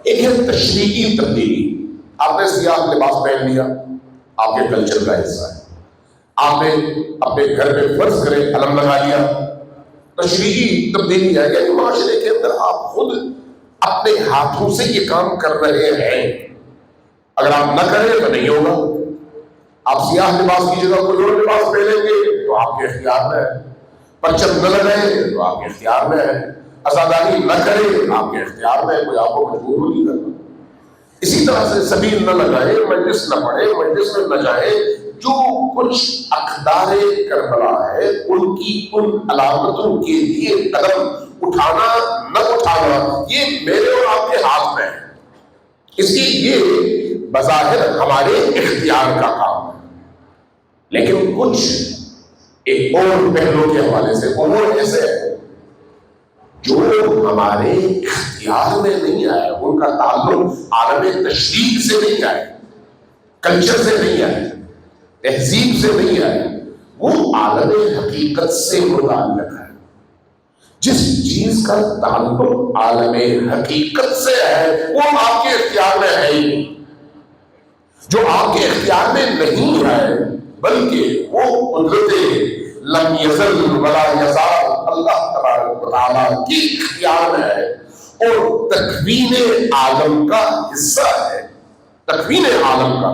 ایک ہے تشریعی تبدیلی. آپ نے سیاہ لباس پہن لیا، آپ کے کلچر کا حصہ ہے. آپ نے اپنے گھر میں فرض کرے علم لگا لیا، تشریعی تبدیلی ہے، یعنی معاشرے کے اندر آپ خود اپنے ہاتھوں سے یہ کام کر رہے ہیں. اگر آپ نہ کریں تو نہیں ہوگا. آپ سیاہ لباس کی جگہ کوئی اور لباس پہنیں گے تو آپ کے اختیار میں ہے. پرچم نہ لگائیں تو آپ کے اختیار میں ہے. عزاداری نہ کریں آپ کے اختیار میں ہے، کوئی آپ کو مجبور نہیں کرتا. اسی طرح سے سبیل نہ لگائیں، مجلس نہ پڑھیں، مجلس میں نہ جائیں. جو کچھ اقدار کربلا ہے ان کی ان علامتوں کے لیے قدم اٹھانا نہ اٹھانا یہ میرے اور آپ کے ہاتھ میں ہے. اس لیے یہ بظاہر ہمارے اختیار کا کام ہے، لیکن کچھ ایک اور پہلو کے حوالے سے امور ایسے ہیں جو ہمارے اختیار میں نہیں آئے. ان کا تعلق عالم تشریق سے نہیں آئے، کلچر سے نہیں آئے، تہذیب سے نہیں آئے، وہ عالم حقیقت سے متعلق ہے. جس چیز کا تعلق عالم حقیقت سے ہے وہ آپ کے اختیار میں ہے ہی نہیں. جو آپ کے اختیار میں نہیں ہے بلکہ وہ قدرت لم یزل ولا یزال اللہ تبارک و تعالیٰ کی اختیار میں ہے اور تکوین عالم کا حصہ ہے. تکوین عالم کا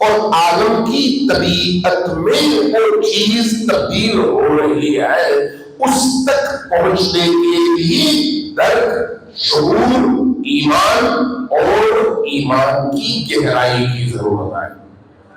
اور عالم کی طبیعت میں وہ چیز تبدیل ہو رہی ہے، اس تک پہنچنے کے لیے درک، شعور، ایمان اور ایمان کی گہرائی کی ضرورت ہے.